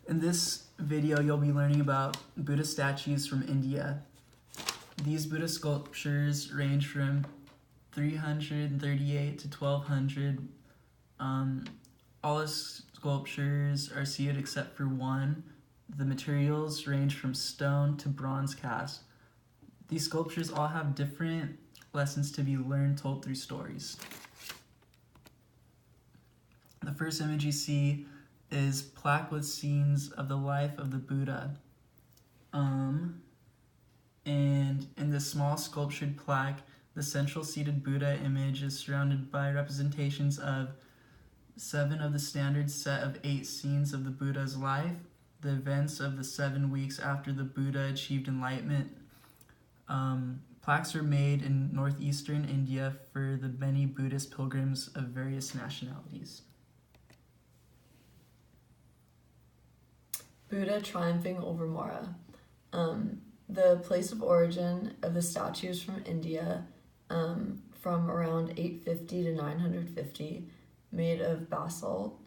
In this video, you'll be learning about Buddha statues from India. These Buddha sculptures range from 338 to 1200. All the sculptures are seated except for one. The materials range from stone to bronze cast. These sculptures all have different lessons to be learned told through stories. The first image you see is plaque with scenes of the life of the Buddha. And in this small sculptured plaque, the central seated Buddha image is surrounded by representations of 7 of the standard set of 8 scenes of the Buddha's life, the events of the 7 weeks after the Buddha achieved enlightenment. Plaques are made in northeastern India for the many Buddhist pilgrims of various nationalities. Buddha triumphing over Mara. The place of origin of the statues from India, from around 850 to 950, made of basalt.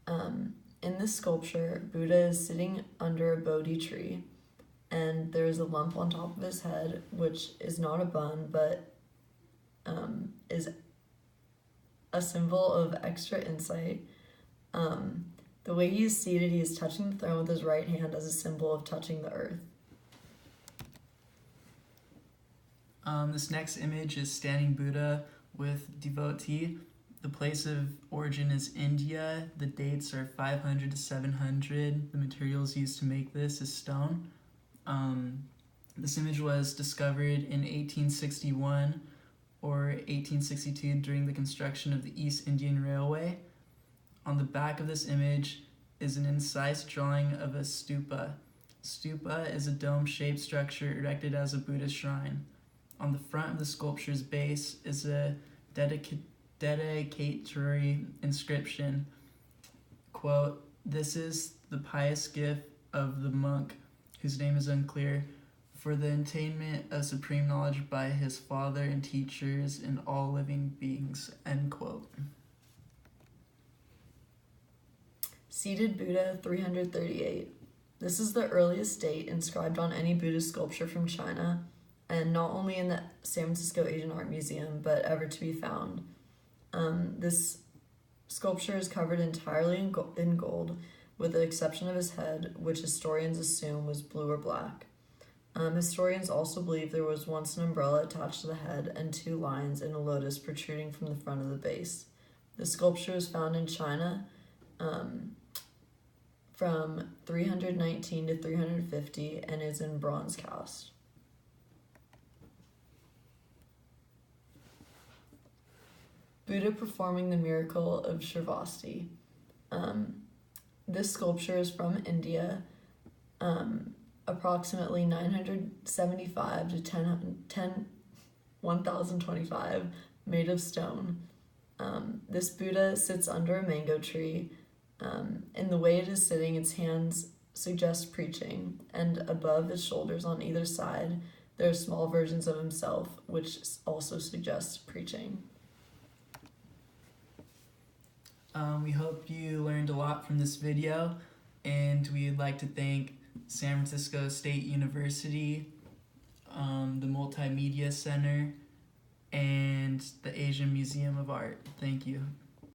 In this sculpture, Buddha is sitting under a Bodhi tree, and there is a lump on top of his head, which is not a bun, but is a symbol of extra insight. The way he is seated, he is touching the throne with his right hand as a symbol of touching the earth. This next image is standing Buddha with devotee. The place of origin is India. The dates are 500 to 700. The materials used to make this is stone. This image was discovered in 1861 or 1862 during the construction of the East Indian Railway. On the back of this image is an incised drawing of a stupa. Stupa is a dome-shaped structure erected as a Buddhist shrine. On the front of the sculpture's base is a dedicatory inscription, quote, "This is the pious gift of the monk, whose name is unclear, for the attainment of supreme knowledge by his father and teachers and all living beings," end quote. Seated Buddha 338. This is the earliest date inscribed on any Buddhist sculpture from China, and not only in the San Francisco Asian Art Museum, but ever to be found. This sculpture is covered entirely in gold, with the exception of his head, which historians assume was blue or black. Historians also believe there was once an umbrella attached to the head and 2 lions in a lotus protruding from the front of the base. The sculpture was found in China from 319 to 350 and is in bronze cast. Buddha performing the miracle of Shravasti. This sculpture is from India, approximately 975 to 1025, made of stone. This Buddha sits under a mango tree. In the way it is sitting, its hands suggest preaching, and above his shoulders on either side, there are small versions of himself, which also suggests preaching. We hope you learned a lot from this video, and we'd like to thank San Francisco State University, the Multimedia Center, and the Asian Museum of Art. Thank you.